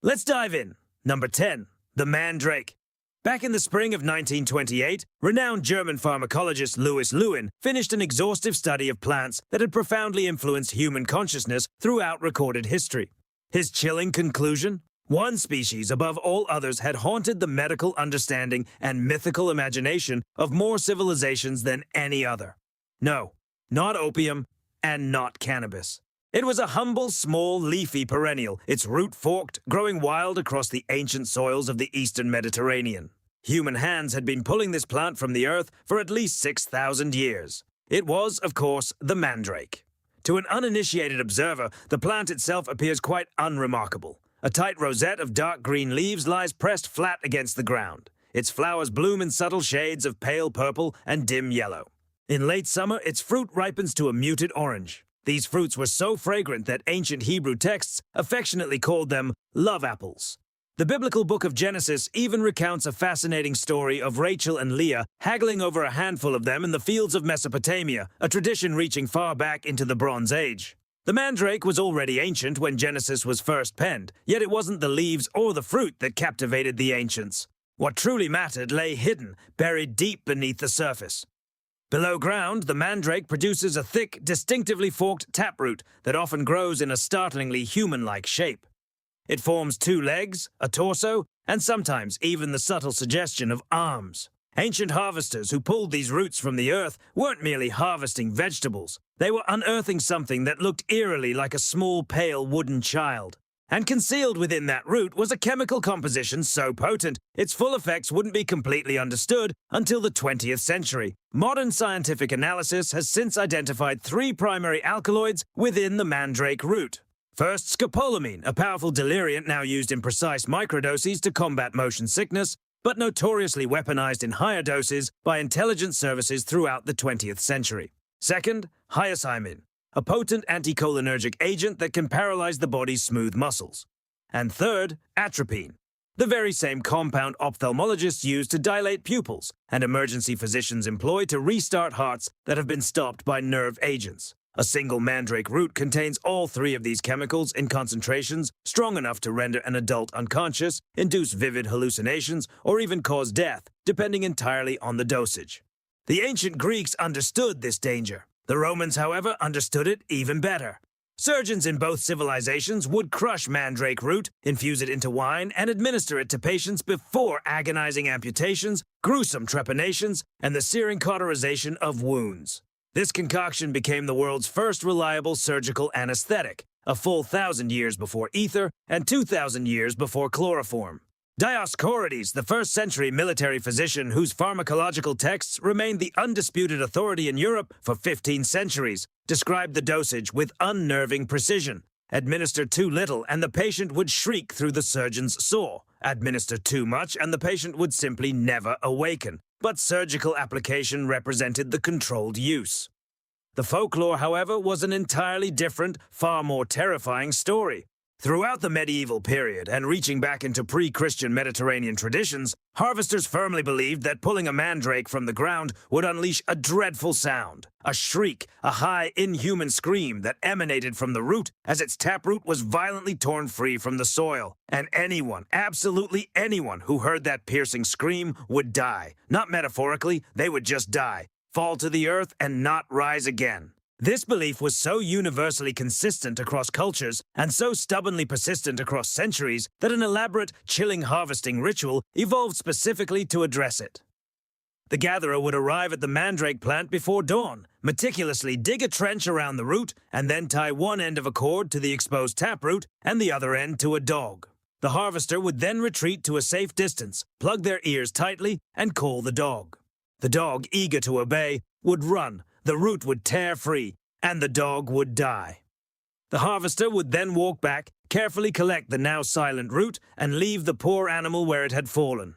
Let's dive in. Number 10. The Mandrake. Back in the spring of 1928, renowned German pharmacologist Louis Lewin finished an exhaustive study of plants that had profoundly influenced human consciousness throughout recorded history. His chilling conclusion? One species above all others had haunted the medical understanding and mythical imagination of more civilizations than any other. No, not opium, and not cannabis. It was a humble, small, leafy perennial, its root forked, growing wild across the ancient soils of the eastern Mediterranean. Human hands had been pulling this plant from the earth for at least 6,000 years. It was, of course, the mandrake. To an uninitiated observer, the plant itself appears quite unremarkable. A tight rosette of dark green leaves lies pressed flat against the ground. Its flowers bloom in subtle shades of pale purple and dim yellow. In late summer, its fruit ripens to a muted orange. These fruits were so fragrant that ancient Hebrew texts affectionately called them love apples. The biblical book of Genesis even recounts a fascinating story of Rachel and Leah haggling over a handful of them in the fields of Mesopotamia, a tradition reaching far back into the Bronze Age. The mandrake was already ancient when Genesis was first penned, yet it wasn't the leaves or the fruit that captivated the ancients. What truly mattered lay hidden, buried deep beneath the surface. Below ground, the mandrake produces a thick, distinctively forked taproot that often grows in a startlingly human-like shape. It forms 2 legs, a torso, and sometimes even the subtle suggestion of arms. Ancient harvesters who pulled these roots from the earth weren't merely harvesting vegetables. They were unearthing something that looked eerily like a small, pale wooden child. And concealed within that root was a chemical composition so potent, its full effects wouldn't be completely understood until the 20th century. Modern scientific analysis has since identified 3 primary alkaloids within the mandrake root. First, scopolamine, a powerful deliriant now used in precise microdoses to combat motion sickness, but notoriously weaponized in higher doses by intelligence services throughout the 20th century. Second, hyoscyamin, a potent anticholinergic agent that can paralyze the body's smooth muscles. And third, atropine, the very same compound ophthalmologists use to dilate pupils and emergency physicians employ to restart hearts that have been stopped by nerve agents. A single mandrake root contains all 3 of these chemicals in concentrations strong enough to render an adult unconscious, induce vivid hallucinations, or even cause death, depending entirely on the dosage. The ancient Greeks understood this danger. The Romans, however, understood it even better. Surgeons in both civilizations would crush mandrake root, infuse it into wine, and administer it to patients before agonizing amputations, gruesome trepanations, and the searing cauterization of wounds. This concoction became the world's first reliable surgical anesthetic, a full 1,000 years before ether and 2,000 years before chloroform. Dioscorides, the first-century military physician whose pharmacological texts remained the undisputed authority in Europe for 15 centuries, described the dosage with unnerving precision. Administer too little and the patient would shriek through the surgeon's saw. Administer too much and the patient would simply never awaken. But surgical application represented the controlled use. The folklore, however, was an entirely different, far more terrifying story. Throughout the medieval period and reaching back into pre-Christian Mediterranean traditions, harvesters firmly believed that pulling a mandrake from the ground would unleash a dreadful sound, a shriek, a high, inhuman scream that emanated from the root as its taproot was violently torn free from the soil. And anyone, absolutely anyone, who heard that piercing scream would die. Not metaphorically, they would just die, fall to the earth, and not rise again. This belief was so universally consistent across cultures and so stubbornly persistent across centuries that an elaborate, chilling harvesting ritual evolved specifically to address it. The gatherer would arrive at the mandrake plant before dawn, meticulously dig a trench around the root, and then tie one end of a cord to the exposed taproot and the other end to a dog. The harvester would then retreat to a safe distance, plug their ears tightly, and call the dog. The dog, eager to obey, would run. The root would tear free, and the dog would die. The harvester would then walk back, carefully collect the now silent root, and leave the poor animal where it had fallen.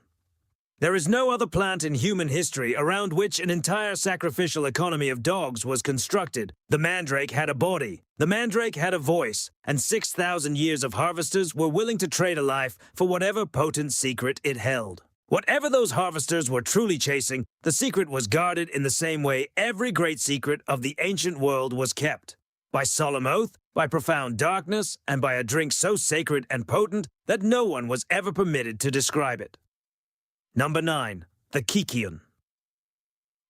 There is no other plant in human history around which an entire sacrificial economy of dogs was constructed. The mandrake had a body, the mandrake had a voice, and 6,000 years of harvesters were willing to trade a life for whatever potent secret it held. Whatever those harvesters were truly chasing, the secret was guarded in the same way every great secret of the ancient world was kept. By solemn oath, by profound darkness, and by a drink so sacred and potent that no one was ever permitted to describe it. Number 9. The Kykeon.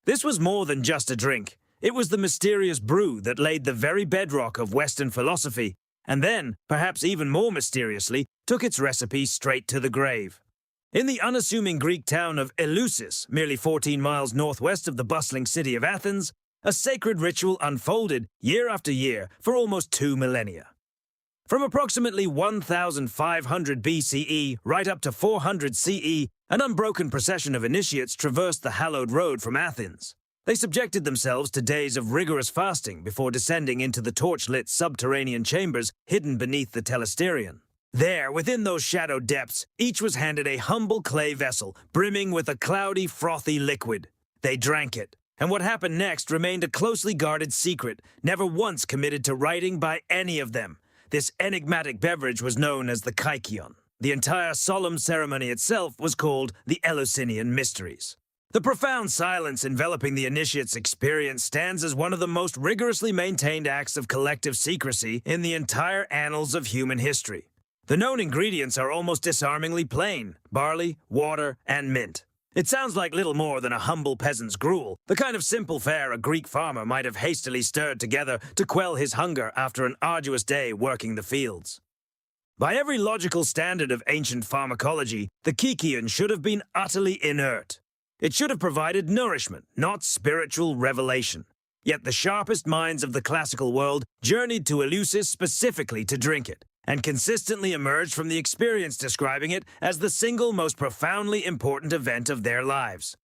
This was more than just a drink. It was the mysterious brew that laid the very bedrock of Western philosophy, and then, perhaps even more mysteriously, took its recipe straight to the grave. In the unassuming Greek town of Eleusis, merely 14 miles northwest of the bustling city of Athens, a sacred ritual unfolded year after year for almost 2 millennia. From approximately 1500 BCE right up to 400 CE, an unbroken procession of initiates traversed the hallowed road from Athens. They subjected themselves to days of rigorous fasting before descending into the torch-lit subterranean chambers hidden beneath the telesterion. There, within those shadowed depths, each was handed a humble clay vessel brimming with a cloudy, frothy liquid. They drank it, and what happened next remained a closely guarded secret, never once committed to writing by any of them. This enigmatic beverage was known as the Kykeon. The entire solemn ceremony itself was called the Eleusinian Mysteries. The profound silence enveloping the initiate's experience stands as one of the most rigorously maintained acts of collective secrecy in the entire annals of human history. The known ingredients are almost disarmingly plain: barley, water, and mint. It sounds like little more than a humble peasant's gruel, the kind of simple fare a Greek farmer might have hastily stirred together to quell his hunger after an arduous day working the fields. By every logical standard of ancient pharmacology, the Kykeon should have been utterly inert. It should have provided nourishment, not spiritual revelation. Yet the sharpest minds of the classical world journeyed to Eleusis specifically to drink it, and consistently emerged from the experience describing it as the single most profoundly important event of their lives.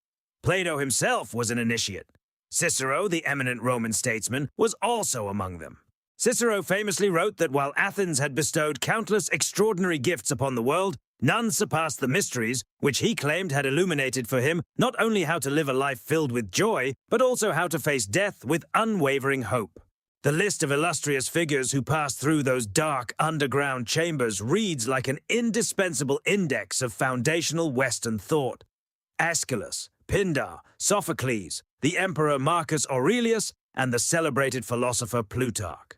Plato himself was an initiate. Cicero, the eminent Roman statesman, was also among them. Cicero famously wrote that while Athens had bestowed countless extraordinary gifts upon the world, none surpassed the mysteries, which he claimed had illuminated for him not only how to live a life filled with joy, but also how to face death with unwavering hope. The list of illustrious figures who passed through those dark underground chambers reads like an indispensable index of foundational Western thought. Aeschylus, Pindar, Sophocles, the Emperor Marcus Aurelius, and the celebrated philosopher Plutarch.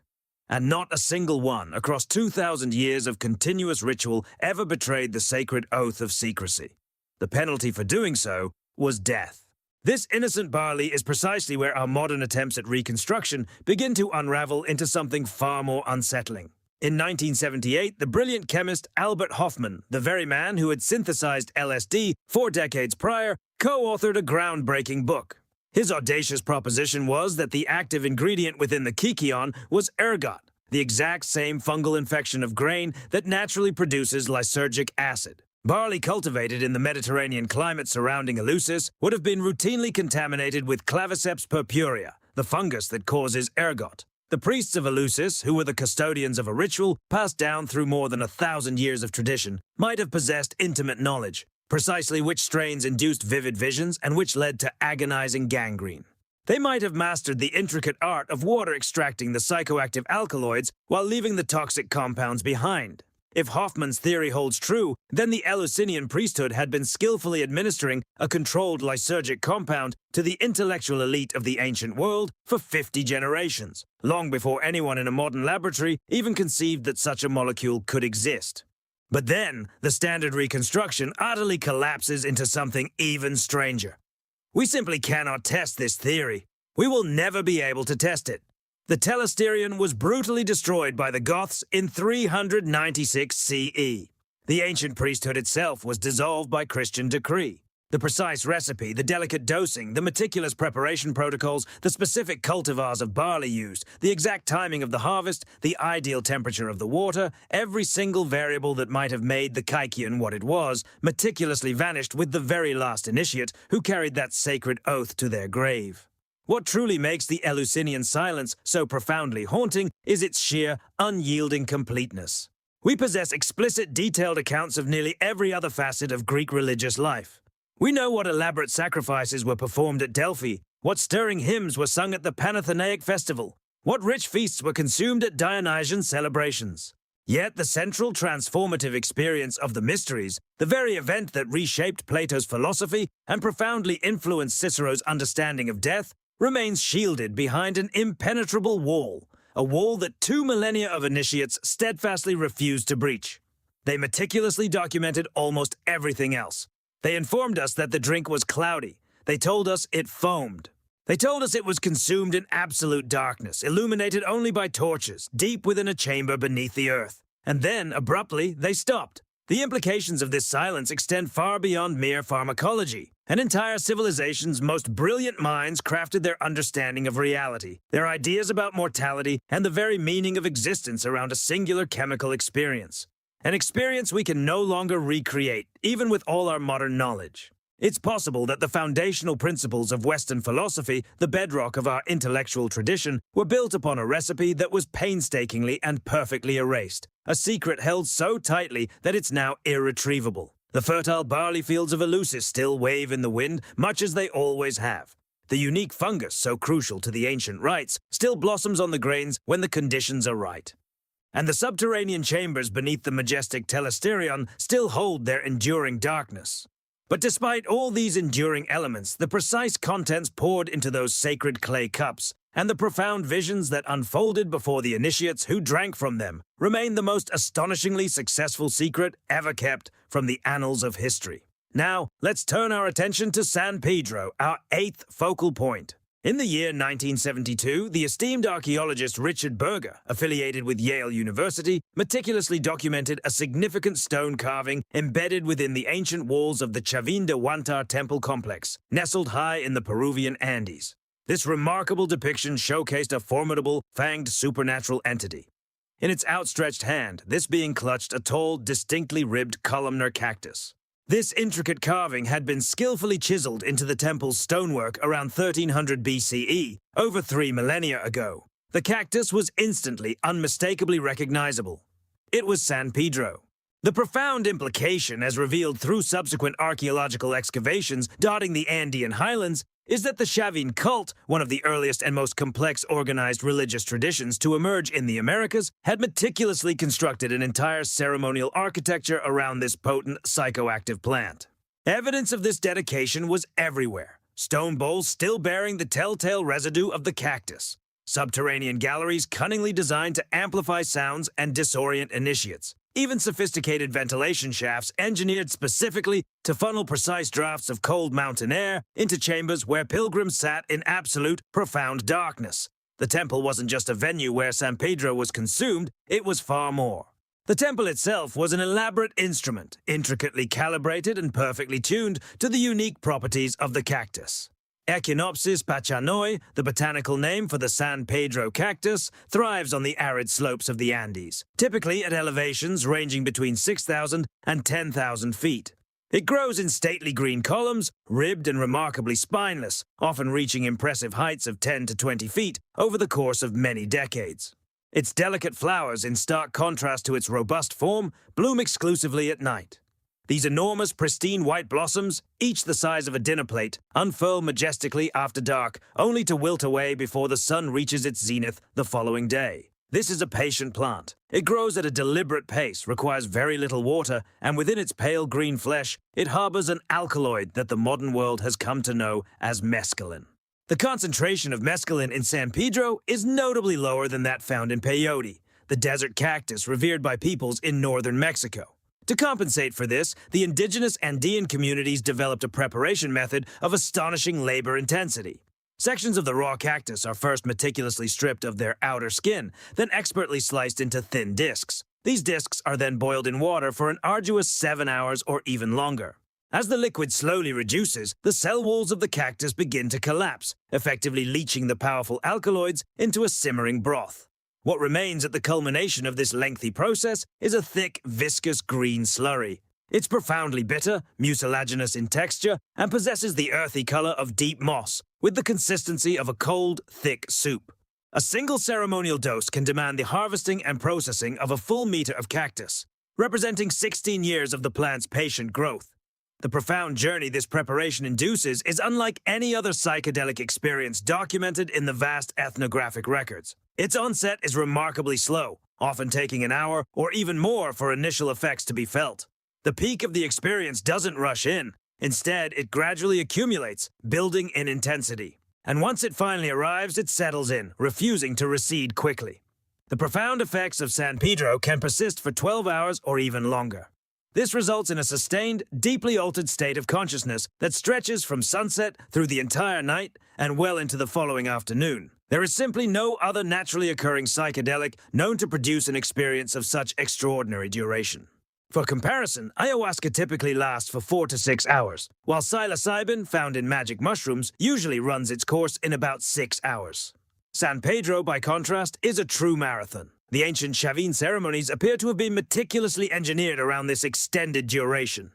And not a single one, across 2,000 years of continuous ritual, ever betrayed the sacred oath of secrecy. The penalty for doing so was death. This innocent barley is precisely where our modern attempts at reconstruction begin to unravel into something far more unsettling. In 1978, the brilliant chemist Albert Hofmann, the very man who had synthesized LSD 4 decades prior, co-authored a groundbreaking book. His audacious proposition was that the active ingredient within the Kykeon was ergot, the exact same fungal infection of grain that naturally produces lysergic acid. Barley cultivated in the Mediterranean climate surrounding Eleusis would have been routinely contaminated with Claviceps purpurea, the fungus that causes ergot. The priests of Eleusis, who were the custodians of a ritual passed down through more than 1,000 years of tradition, might have possessed intimate knowledge, precisely which strains induced vivid visions and which led to agonizing gangrene. They might have mastered the intricate art of water extracting the psychoactive alkaloids while leaving the toxic compounds behind. If Hoffmann's theory holds true, then the Eleusinian priesthood had been skillfully administering a controlled lysergic compound to the intellectual elite of the ancient world for 50 generations, long before anyone in a modern laboratory even conceived that such a molecule could exist. But then, the standard reconstruction utterly collapses into something even stranger. We simply cannot test this theory. We will never be able to test it. The telesterion was brutally destroyed by the Goths in 396 CE. The ancient priesthood itself was dissolved by Christian decree. The precise recipe, the delicate dosing, the meticulous preparation protocols, the specific cultivars of barley used, the exact timing of the harvest, the ideal temperature of the water, every single variable that might have made the Kykeon what it was, meticulously vanished with the very last initiate who carried that sacred oath to their grave. What truly makes the Eleusinian silence so profoundly haunting is its sheer, unyielding completeness. We possess explicit, detailed accounts of nearly every other facet of Greek religious life. We know what elaborate sacrifices were performed at Delphi, what stirring hymns were sung at the Panathenaic festival, what rich feasts were consumed at Dionysian celebrations. Yet the central transformative experience of the mysteries, the very event that reshaped Plato's philosophy and profoundly influenced Cicero's understanding of death, remains shielded behind an impenetrable wall, a wall that 2 millennia of initiates steadfastly refused to breach. They meticulously documented almost everything else. They informed us that the drink was cloudy. They told us it foamed. They told us it was consumed in absolute darkness, illuminated only by torches, deep within a chamber beneath the earth. And then, abruptly, they stopped. The implications of this silence extend far beyond mere pharmacology. An entire civilization's most brilliant minds crafted their understanding of reality, their ideas about mortality, and the very meaning of existence around a singular chemical experience. An experience we can no longer recreate, even with all our modern knowledge. It's possible that the foundational principles of Western philosophy, the bedrock of our intellectual tradition, were built upon a recipe that was painstakingly and perfectly erased, a secret held so tightly that it's now irretrievable. The fertile barley fields of Eleusis still wave in the wind, much as they always have. The unique fungus, so crucial to the ancient rites, still blossoms on the grains when the conditions are right. And the subterranean chambers beneath the majestic telesterion still hold their enduring darkness. But despite all these enduring elements, the precise contents poured into those sacred clay cups, and the profound visions that unfolded before the initiates who drank from them, remain the most astonishingly successful secret ever kept from the annals of history. Now, let's turn our attention to San Pedro, our 8th focal point. In the year 1972, the esteemed archaeologist Richard Berger, affiliated with Yale University, meticulously documented a significant stone carving embedded within the ancient walls of the Chavin de Huantar temple complex, nestled high in the Peruvian Andes. This remarkable depiction showcased a formidable, fanged supernatural entity. In its outstretched hand, this being clutched a tall, distinctly ribbed columnar cactus. This intricate carving had been skillfully chiseled into the temple's stonework around 1300 BCE, over 3 millennia ago. The cactus was instantly, unmistakably recognizable. It was San Pedro. The profound implication, as revealed through subsequent archaeological excavations dotting the Andean highlands, is that the Chavin cult, one of the earliest and most complex organized religious traditions to emerge in the Americas, had meticulously constructed an entire ceremonial architecture around this potent psychoactive plant. Evidence of this dedication was everywhere. Stone bowls still bearing the telltale residue of the cactus. Subterranean galleries cunningly designed to amplify sounds and disorient initiates. Even sophisticated ventilation shafts engineered specifically to funnel precise drafts of cold mountain air into chambers where pilgrims sat in absolute, profound darkness. The temple wasn't just a venue where San Pedro was consumed, it was far more. The temple itself was an elaborate instrument, intricately calibrated and perfectly tuned to the unique properties of the cactus. Echinopsis pachanoi, the botanical name for the San Pedro cactus, thrives on the arid slopes of the Andes, typically at elevations ranging between 6,000 and 10,000 feet. It grows in stately green columns, ribbed and remarkably spineless, often reaching impressive heights of 10 to 20 feet over the course of many decades. Its delicate flowers, in stark contrast to its robust form, bloom exclusively at night. These enormous, pristine white blossoms, each the size of a dinner plate, unfurl majestically after dark, only to wilt away before the sun reaches its zenith the following day. This is a patient plant. It grows at a deliberate pace, requires very little water, and within its pale green flesh, it harbors an alkaloid that the modern world has come to know as mescaline. The concentration of mescaline in San Pedro is notably lower than that found in peyote, the desert cactus revered by peoples in northern Mexico. To compensate for this, the indigenous Andean communities developed a preparation method of astonishing labor intensity. Sections of the raw cactus are first meticulously stripped of their outer skin, then expertly sliced into thin discs. These discs are then boiled in water for an arduous 7 hours or even longer. As the liquid slowly reduces, the cell walls of the cactus begin to collapse, effectively leaching the powerful alkaloids into a simmering broth. What remains at the culmination of this lengthy process is a thick, viscous green slurry. It's profoundly bitter, mucilaginous in texture, and possesses the earthy color of deep moss, with the consistency of a cold, thick soup. A single ceremonial dose can demand the harvesting and processing of a full meter of cactus, representing 16 years of the plant's patient growth. The profound journey this preparation induces is unlike any other psychedelic experience documented in the vast ethnographic records. Its onset is remarkably slow, often taking an hour or even more for initial effects to be felt. The peak of the experience doesn't rush in. Instead, it gradually accumulates, building in intensity. and once it finally arrives, it settles in, refusing to recede quickly. The profound effects of San Pedro can persist for 12 hours or even longer. This results in a sustained, deeply altered state of consciousness that stretches from sunset through the entire night and well into the following afternoon. There is simply no other naturally occurring psychedelic known to produce an experience of such extraordinary duration. For comparison, ayahuasca typically lasts for 4 to 6 hours, while psilocybin, found in magic mushrooms, usually runs its course in about 6 hours. San Pedro, by contrast, is a true marathon. The ancient shamanic ceremonies appear to have been meticulously engineered around this extended duration.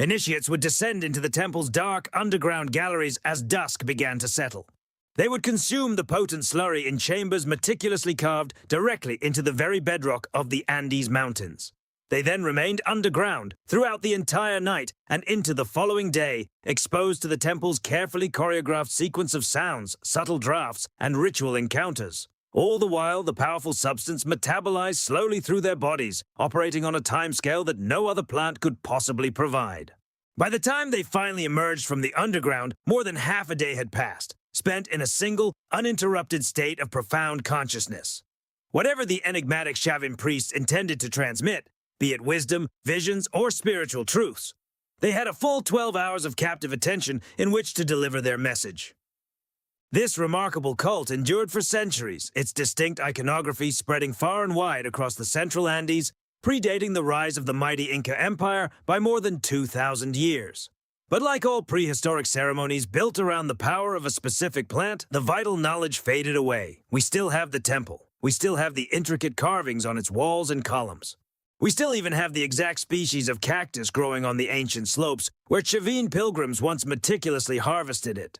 Initiates would descend into the temple's dark, underground galleries as dusk began to settle. They would consume the potent slurry in chambers meticulously carved directly into the very bedrock of the Andes Mountains. They then remained underground throughout the entire night and into the following day, exposed to the temple's carefully choreographed sequence of sounds, subtle drafts, and ritual encounters. All the while, the powerful substance metabolized slowly through their bodies, operating on a timescale that no other plant could possibly provide. By the time they finally emerged from the underground, more than half a day had passed, spent in a single, uninterrupted state of profound consciousness. Whatever the enigmatic Shavin priests intended to transmit, be it wisdom, visions, or spiritual truths, they had a full 12 hours of captive attention in which to deliver their message. This remarkable cult endured for centuries, its distinct iconography spreading far and wide across the central Andes, predating the rise of the mighty Inca Empire by more than 2,000 years. But like all prehistoric ceremonies built around the power of a specific plant, the vital knowledge faded away. We still have the temple. We still have the intricate carvings on its walls and columns. We still even have the exact species of cactus growing on the ancient slopes where Chavin pilgrims once meticulously harvested it.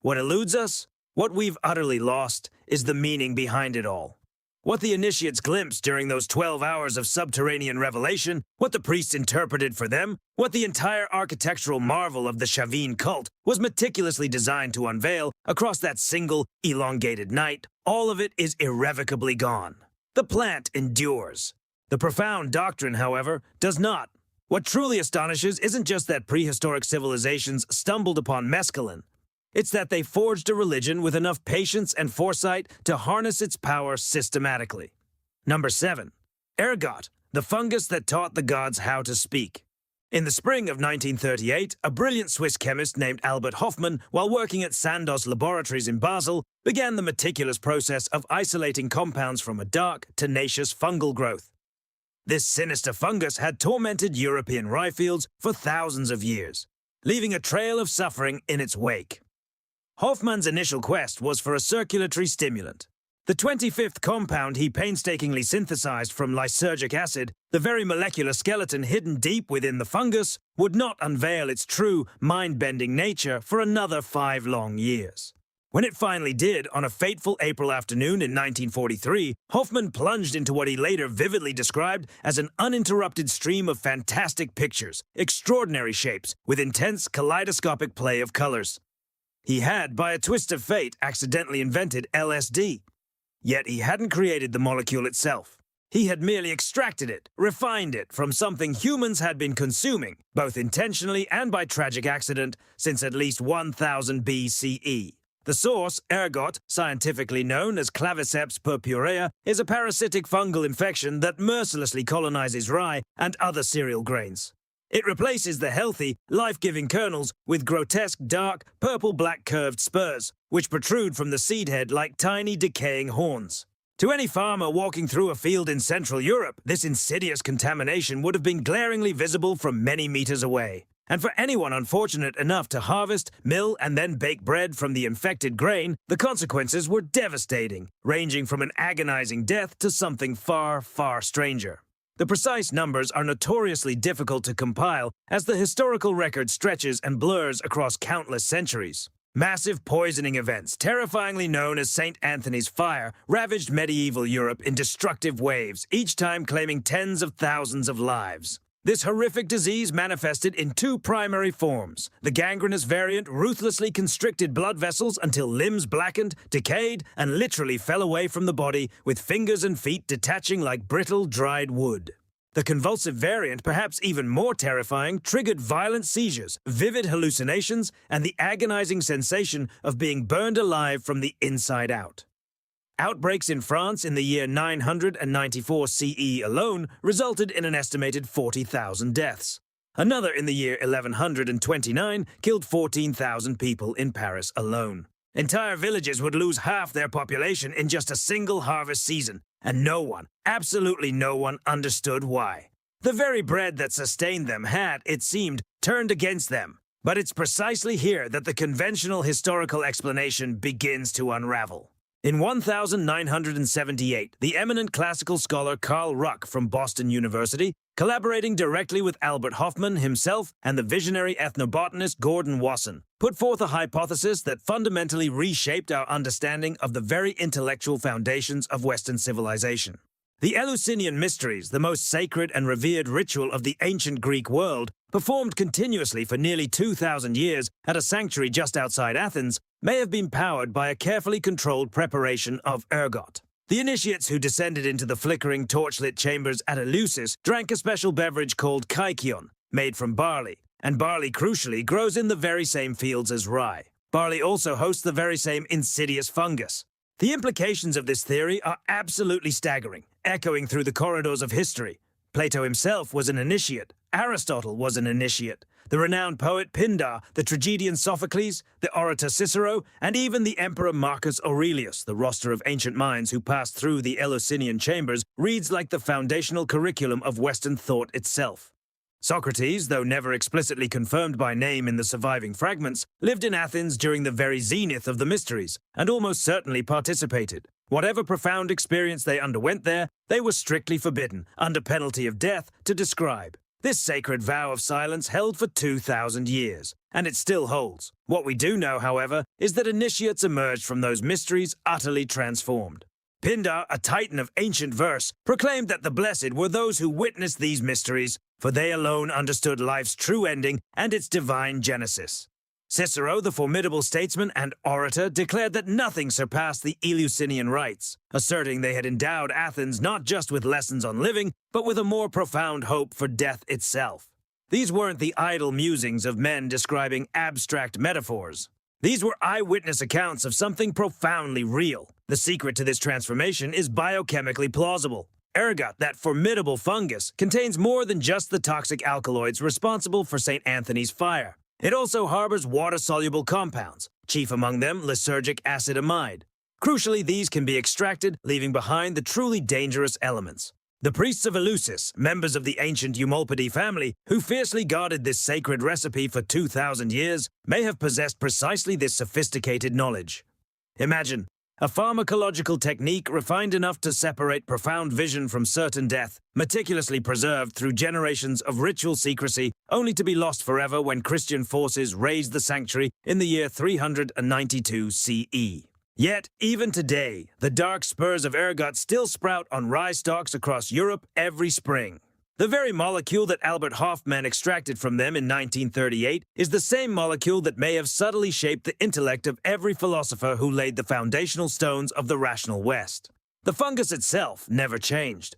What eludes us? What we've utterly lost is the meaning behind it all. What the initiates glimpsed during those 12 hours of subterranean revelation, what the priests interpreted for them, what the entire architectural marvel of the Shavin cult was meticulously designed to unveil across that single, elongated night, all of it is irrevocably gone. The plant endures. The profound doctrine, however, does not. What truly astonishes isn't just that prehistoric civilizations stumbled upon mescaline. It's that they forged a religion with enough patience and foresight to harness its power systematically. Number 7. Ergot, the fungus that taught the gods how to speak. In the spring of 1938, a brilliant Swiss chemist named Albert Hofmann, while working at Sandoz laboratories in Basel, began the meticulous process of isolating compounds from a dark, tenacious fungal growth. This sinister fungus had tormented European rye fields for thousands of years, leaving a trail of suffering in its wake. Hofmann's initial quest was for a circulatory stimulant. The 25th compound he painstakingly synthesized from lysergic acid, the very molecular skeleton hidden deep within the fungus, would not unveil its true, mind-bending nature for another 5 long years. When it finally did, on a fateful April afternoon in 1943, Hofmann plunged into what he later vividly described as an uninterrupted stream of fantastic pictures, extraordinary shapes, with intense kaleidoscopic play of colors. He had, by a twist of fate, accidentally invented LSD. Yet he hadn't created the molecule itself. He had merely extracted it, refined it from something humans had been consuming, both intentionally and by tragic accident, since at least 1000 BCE. The source, ergot, scientifically known as Claviceps purpurea, is a parasitic fungal infection that mercilessly colonizes rye and other cereal grains. It replaces the healthy, life-giving kernels with grotesque, dark, purple-black curved spurs, which protrude from the seed head like tiny, decaying horns. To any farmer walking through a field in Central Europe, this insidious contamination would have been glaringly visible from many meters away. And for anyone unfortunate enough to harvest, mill, and then bake bread from the infected grain, the consequences were devastating, ranging from an agonizing death to something far, far stranger. The precise numbers are notoriously difficult to compile as the historical record stretches and blurs across countless centuries. Massive poisoning events, terrifyingly known as St. Anthony's Fire, ravaged medieval Europe in destructive waves, each time claiming tens of thousands of lives. This horrific disease manifested in 2 primary forms. The gangrenous variant ruthlessly constricted blood vessels until limbs blackened, decayed, and literally fell away from the body, with fingers and feet detaching like brittle, dried wood. The convulsive variant, perhaps even more terrifying, triggered violent seizures, vivid hallucinations, and the agonizing sensation of being burned alive from the inside out. Outbreaks in France in the year 994 CE alone resulted in an estimated 40,000 deaths. Another in the year 1129 killed 14,000 people in Paris alone. Entire villages would lose half their population in just a single harvest season, and no one, absolutely no one, understood why. The very bread that sustained them had, it seemed, turned against them. But it's precisely here that the conventional historical explanation begins to unravel. In 1978, the eminent classical scholar Karl Ruck from Boston University, collaborating directly with Albert Hofmann himself and the visionary ethnobotanist Gordon Wasson, put forth a hypothesis that fundamentally reshaped our understanding of the very intellectual foundations of Western civilization. The Eleusinian Mysteries, the most sacred and revered ritual of the ancient Greek world, performed continuously for nearly 2,000 years at a sanctuary just outside Athens, may have been powered by a carefully controlled preparation of ergot. The initiates who descended into the flickering torchlit chambers at Eleusis drank a special beverage called Kykeon, made from barley, and barley, crucially, grows in the very same fields as rye. Barley also hosts the very same insidious fungus. The implications of this theory are absolutely staggering, echoing through the corridors of history. Plato himself was an initiate. Aristotle was an initiate. The renowned poet Pindar, the tragedian Sophocles, the orator Cicero, and even the emperor Marcus Aurelius, the roster of ancient minds who passed through the Eleusinian chambers, reads like the foundational curriculum of Western thought itself. Socrates, though never explicitly confirmed by name in the surviving fragments, lived in Athens during the very zenith of the mysteries, and almost certainly participated. Whatever profound experience they underwent there, they were strictly forbidden, under penalty of death, to describe. This sacred vow of silence held for 2,000 years, and it still holds. What we do know, however, is that initiates emerged from those mysteries utterly transformed. Pindar, a titan of ancient verse, proclaimed that the blessed were those who witnessed these mysteries, for they alone understood life's true ending and its divine genesis. Cicero, the formidable statesman and orator, declared that nothing surpassed the Eleusinian rites, asserting they had endowed Athens not just with lessons on living, but with a more profound hope for death itself. These weren't the idle musings of men describing abstract metaphors. These were eyewitness accounts of something profoundly real. The secret to this transformation is biochemically plausible. Ergot, that formidable fungus, contains more than just the toxic alkaloids responsible for St. Anthony's fire. It also harbors water-soluble compounds, chief among them lysergic acid amide. Crucially, these can be extracted, leaving behind the truly dangerous elements. The priests of Eleusis, members of the ancient Eumolpidae family, who fiercely guarded this sacred recipe for 2,000 years, may have possessed precisely this sophisticated knowledge. Imagine a pharmacological technique refined enough to separate profound vision from certain death, meticulously preserved through generations of ritual secrecy, only to be lost forever when Christian forces razed the sanctuary in the year 392 CE. Yet, even today, the dark spurs of ergot still sprout on rye stalks across Europe every spring. The very molecule that Albert Hofmann extracted from them in 1938 is the same molecule that may have subtly shaped the intellect of every philosopher who laid the foundational stones of the rational West. The fungus itself never changed.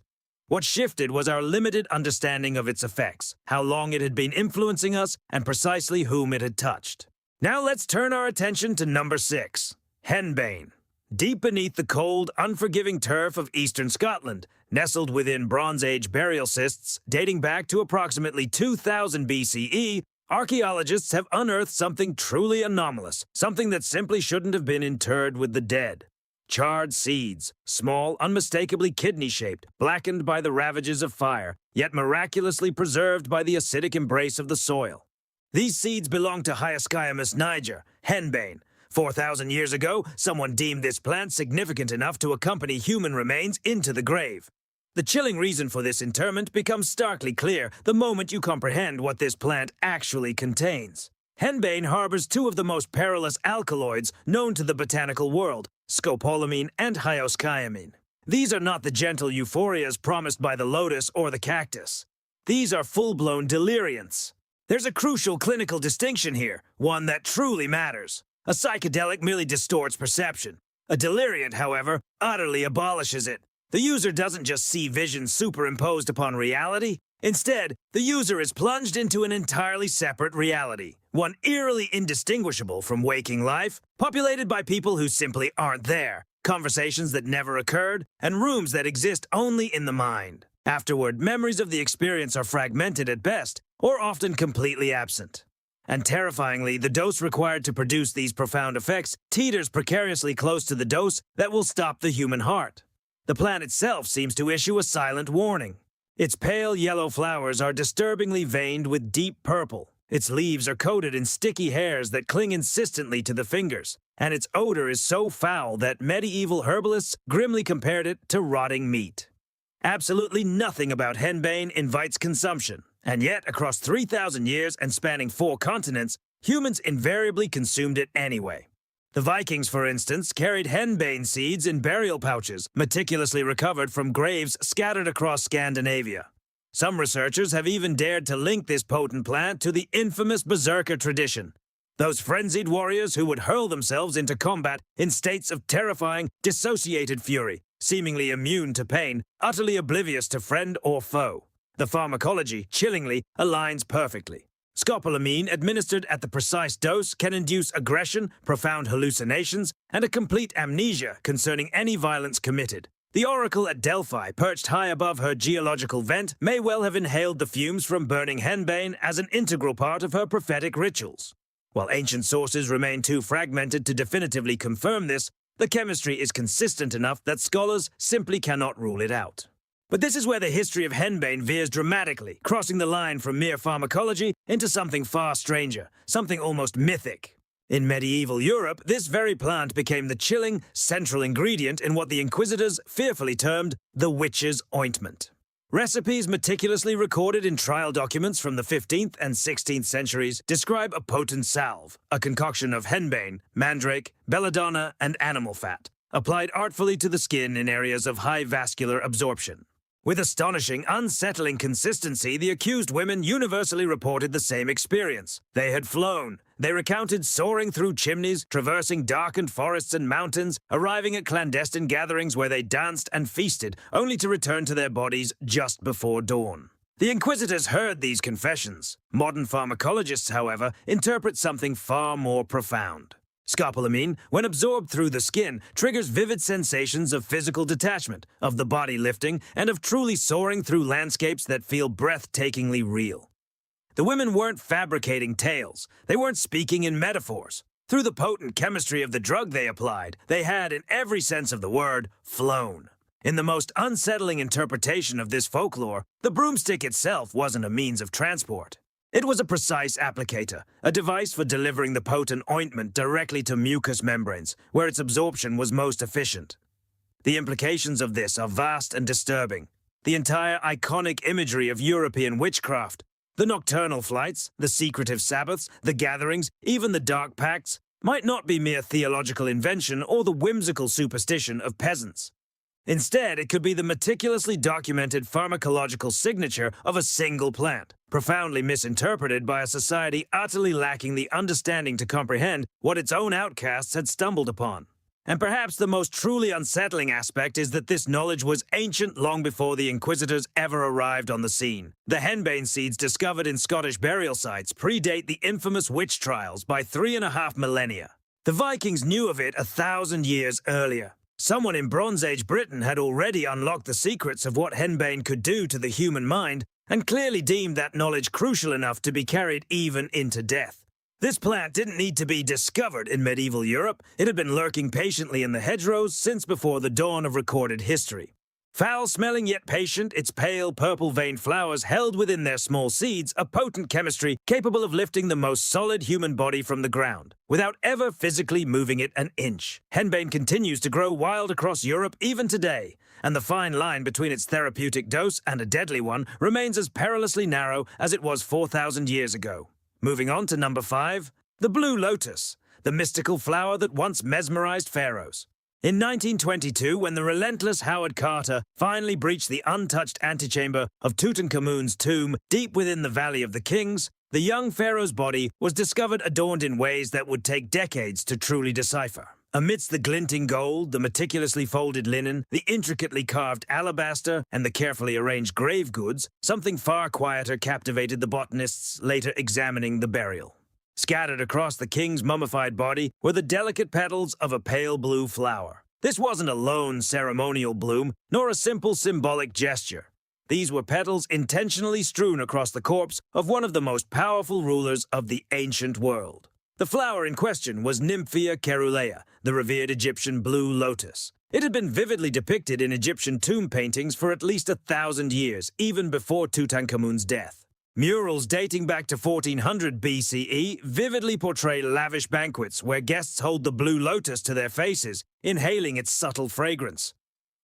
What shifted was our limited understanding of its effects, how long it had been influencing us, and precisely whom it had touched. Now let's turn our attention to number 6, Henbane. Deep beneath the cold, unforgiving turf of eastern Scotland, nestled within Bronze Age burial cists dating back to approximately 2000 BCE, archaeologists have unearthed something truly anomalous, something that simply shouldn't have been interred with the dead. Charred seeds, small, unmistakably kidney-shaped, blackened by the ravages of fire, yet miraculously preserved by the acidic embrace of the soil. These seeds belong to Hyoscyamus niger, Henbane. 4,000 years ago, someone deemed this plant significant enough to accompany human remains into the grave. The chilling reason for this interment becomes starkly clear the moment you comprehend what this plant actually contains. Henbane harbors two of the most perilous alkaloids known to the botanical world, scopolamine and hyoscyamine. These are not the gentle euphorias promised by the lotus or the cactus. These are full-blown deliriants. There's a crucial clinical distinction here, one that truly matters. A psychedelic merely distorts perception. A deliriant, however, utterly abolishes it. The user doesn't just see visions superimposed upon reality. Instead, the user is plunged into an entirely separate reality, one eerily indistinguishable from waking life, populated by people who simply aren't there, conversations that never occurred, and rooms that exist only in the mind. Afterward, memories of the experience are fragmented at best, or often completely absent. And terrifyingly, the dose required to produce these profound effects teeters precariously close to the dose that will stop the human heart. The plant itself seems to issue a silent warning. Its pale yellow flowers are disturbingly veined with deep purple. Its leaves are coated in sticky hairs that cling insistently to the fingers, and its odor is so foul that medieval herbalists grimly compared it to rotting meat. Absolutely nothing about Henbane invites consumption, and yet across 3,000 years and spanning 4 continents, humans invariably consumed it anyway. The Vikings, for instance, carried henbane seeds in burial pouches, meticulously recovered from graves scattered across Scandinavia. Some researchers have even dared to link this potent plant to the infamous berserker tradition, those frenzied warriors who would hurl themselves into combat in states of terrifying, dissociated fury, seemingly immune to pain, utterly oblivious to friend or foe. The pharmacology, chillingly, aligns perfectly. Scopolamine administered at the precise dose can induce aggression, profound hallucinations, and a complete amnesia concerning any violence committed. The oracle at Delphi, perched high above her geological vent, may well have inhaled the fumes from burning henbane as an integral part of her prophetic rituals. While ancient sources remain too fragmented to definitively confirm this, the chemistry is consistent enough that scholars simply cannot rule it out. But this is where the history of henbane veers dramatically, crossing the line from mere pharmacology into something far stranger, something almost mythic. In medieval Europe, this very plant became the chilling, central ingredient in what the Inquisitors fearfully termed the witch's ointment. Recipes meticulously recorded in trial documents from the 15th and 16th centuries describe a potent salve, a concoction of henbane, mandrake, belladonna, and animal fat, applied artfully to the skin in areas of high vascular absorption. With astonishing, unsettling consistency, the accused women universally reported the same experience. They had flown. They recounted soaring through chimneys, traversing darkened forests and mountains, arriving at clandestine gatherings where they danced and feasted, only to return to their bodies just before dawn. The Inquisitors heard these confessions. Modern pharmacologists, however, interpret something far more profound. Scopolamine, when absorbed through the skin, triggers vivid sensations of physical detachment, of the body lifting, and of truly soaring through landscapes that feel breathtakingly real. The women weren't fabricating tales. They weren't speaking in metaphors. Through the potent chemistry of the drug they applied, they had, in every sense of the word, flown. In the most unsettling interpretation of this folklore, the broomstick itself wasn't a means of transport. It was a precise applicator, a device for delivering the potent ointment directly to mucous membranes, where its absorption was most efficient. The implications of this are vast and disturbing. The entire iconic imagery of European witchcraft, the nocturnal flights, the secretive Sabbaths, the gatherings, even the dark pacts, might not be mere theological invention or the whimsical superstition of peasants. Instead, it could be the meticulously documented pharmacological signature of a single plant, profoundly misinterpreted by a society utterly lacking the understanding to comprehend what its own outcasts had stumbled upon. And perhaps the most truly unsettling aspect is that this knowledge was ancient long before the Inquisitors ever arrived on the scene. The henbane seeds discovered in Scottish burial sites predate the infamous witch trials by 3.5 millennia. The Vikings knew of it 1,000 years earlier. Someone in Bronze Age Britain had already unlocked the secrets of what henbane could do to the human mind, and clearly deemed that knowledge crucial enough to be carried even into death. This plant didn't need to be discovered in medieval Europe. It had been lurking patiently in the hedgerows since before the dawn of recorded history. Foul-smelling yet patient, its pale purple-veined flowers held within their small seeds a potent chemistry capable of lifting the most solid human body from the ground, without ever physically moving it an inch. Henbane continues to grow wild across Europe even today, and the fine line between its therapeutic dose and a deadly one remains as perilously narrow as it was 4,000 years ago. Moving on to number 5, the blue lotus, the mystical flower that once mesmerized pharaohs. In 1922, when the relentless Howard Carter finally breached the untouched antechamber of Tutankhamun's tomb deep within the Valley of the Kings, the young pharaoh's body was discovered adorned in ways that would take decades to truly decipher. Amidst the glinting gold, the meticulously folded linen, the intricately carved alabaster, and the carefully arranged grave goods, something far quieter captivated the botanists later examining the burial. Scattered across the king's mummified body were the delicate petals of a pale blue flower. This wasn't a lone ceremonial bloom, nor a simple symbolic gesture. These were petals intentionally strewn across the corpse of one of the most powerful rulers of the ancient world. The flower in question was Nymphea caerulea, the revered Egyptian blue lotus. It had been vividly depicted in Egyptian tomb paintings for at least 1,000 years, even before Tutankhamun's death. Murals dating back to 1400 BCE vividly portray lavish banquets where guests hold the blue lotus to their faces, inhaling its subtle fragrance.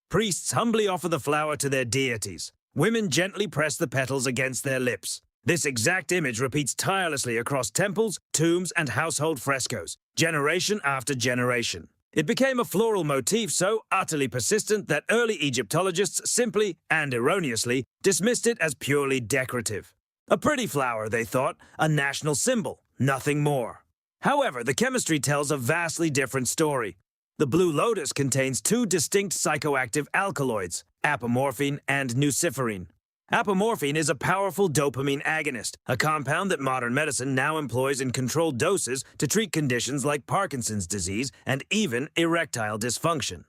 Priests humbly offer the flower to their deities. Women gently press the petals against their lips. This exact image repeats tirelessly across temples, tombs, and household frescoes, generation after generation. It became a floral motif so utterly persistent that early Egyptologists simply, and erroneously, dismissed it as purely decorative. A pretty flower, they thought, a national symbol, nothing more. However, the chemistry tells a vastly different story. The blue lotus contains two distinct psychoactive alkaloids, apomorphine and nuciferine. Apomorphine is a powerful dopamine agonist, a compound that modern medicine now employs in controlled doses to treat conditions like Parkinson's disease and even erectile dysfunction.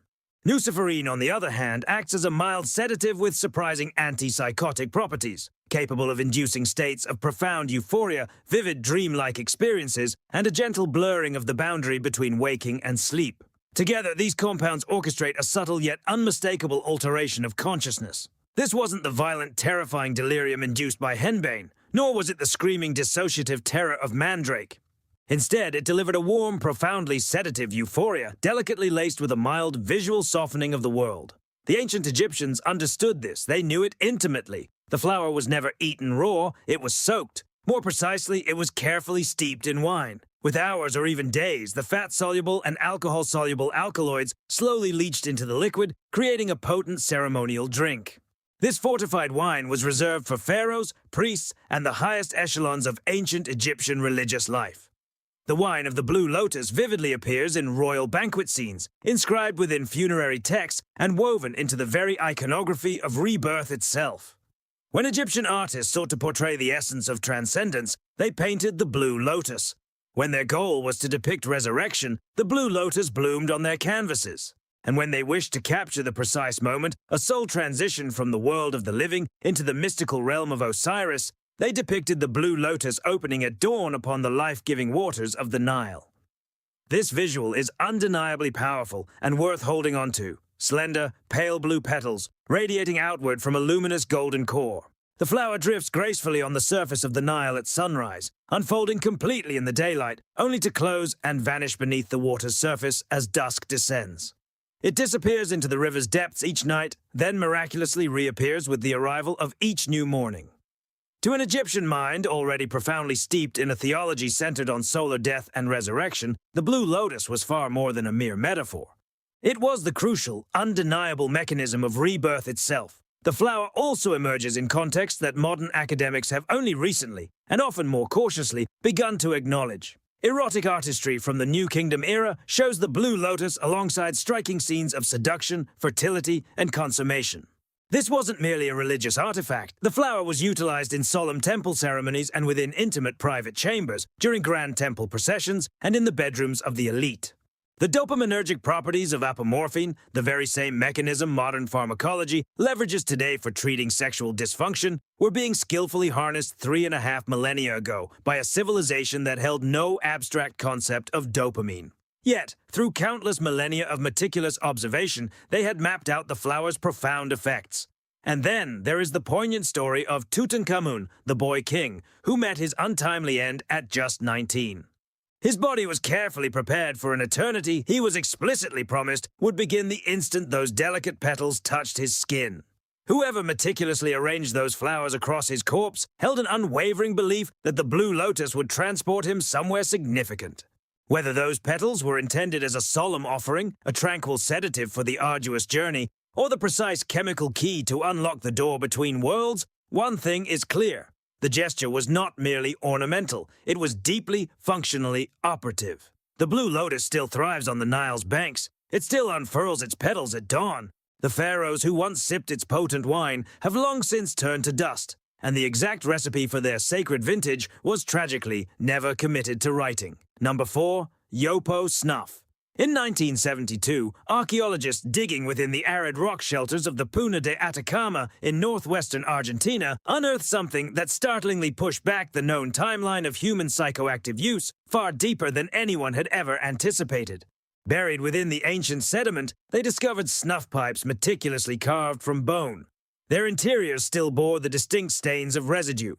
Nuciferine, on the other hand, acts as a mild sedative with surprising antipsychotic properties, capable of inducing states of profound euphoria, vivid dreamlike experiences, and a gentle blurring of the boundary between waking and sleep. Together, these compounds orchestrate a subtle yet unmistakable alteration of consciousness. This wasn't the violent, terrifying delirium induced by Henbane, nor was it the screaming, dissociative terror of Mandrake. Instead, it delivered a warm, profoundly sedative euphoria, delicately laced with a mild, visual softening of the world. The ancient Egyptians understood this. They knew it intimately. The flower was never eaten raw, it was soaked. More precisely, it was carefully steeped in wine. With hours or even days, the fat-soluble and alcohol-soluble alkaloids slowly leached into the liquid, creating a potent ceremonial drink. This fortified wine was reserved for pharaohs, priests, and the highest echelons of ancient Egyptian religious life. The wine of the blue lotus vividly appears in royal banquet scenes, inscribed within funerary texts and woven into the very iconography of rebirth itself. When Egyptian artists sought to portray the essence of transcendence, they painted the blue lotus. When their goal was to depict resurrection, the blue lotus bloomed on their canvases. And when they wished to capture the precise moment, a soul transition from the world of the living into the mystical realm of Osiris, they depicted the blue lotus opening at dawn upon the life-giving waters of the Nile. This visual is undeniably powerful and worth holding on to. Slender, pale blue petals, radiating outward from a luminous golden core. The flower drifts gracefully on the surface of the Nile at sunrise, unfolding completely in the daylight, only to close and vanish beneath the water's surface as dusk descends. It disappears into the river's depths each night, then miraculously reappears with the arrival of each new morning. To an Egyptian mind already profoundly steeped in a theology centered on solar death and resurrection, the blue lotus was far more than a mere metaphor. It was the crucial, undeniable mechanism of rebirth itself. The flower also emerges in contexts that modern academics have only recently, and often more cautiously, begun to acknowledge. Erotic artistry from the New Kingdom era shows the blue lotus alongside striking scenes of seduction, fertility, and consummation. This wasn't merely a religious artifact. The flower was utilized in solemn temple ceremonies and within intimate private chambers, during grand temple processions, and in the bedrooms of the elite. The dopaminergic properties of apomorphine, the very same mechanism modern pharmacology leverages today for treating sexual dysfunction, were being skillfully harnessed 3.5 millennia ago by a civilization that held no abstract concept of dopamine. Yet, through countless millennia of meticulous observation, they had mapped out the flower's profound effects. And then there is the poignant story of Tutankhamun, the boy king, who met his untimely end at just 19. His body was carefully prepared for an eternity he was explicitly promised would begin the instant those delicate petals touched his skin. Whoever meticulously arranged those flowers across his corpse held an unwavering belief that the blue lotus would transport him somewhere significant. Whether those petals were intended as a solemn offering, a tranquil sedative for the arduous journey, or the precise chemical key to unlock the door between worlds, one thing is clear. The gesture was not merely ornamental, it was deeply, functionally operative. The blue lotus still thrives on the Nile's banks. It still unfurls its petals at dawn. The pharaohs who once sipped its potent wine have long since turned to dust, and the exact recipe for their sacred vintage was tragically never committed to writing. Number 4. Yopo snuff. In 1972, archaeologists digging within the arid rock shelters of the Puna de Atacama in northwestern Argentina unearthed something that startlingly pushed back the known timeline of human psychoactive use far deeper than anyone had ever anticipated. Buried within the ancient sediment, they discovered snuff pipes meticulously carved from bone. Their interiors still bore the distinct stains of residue.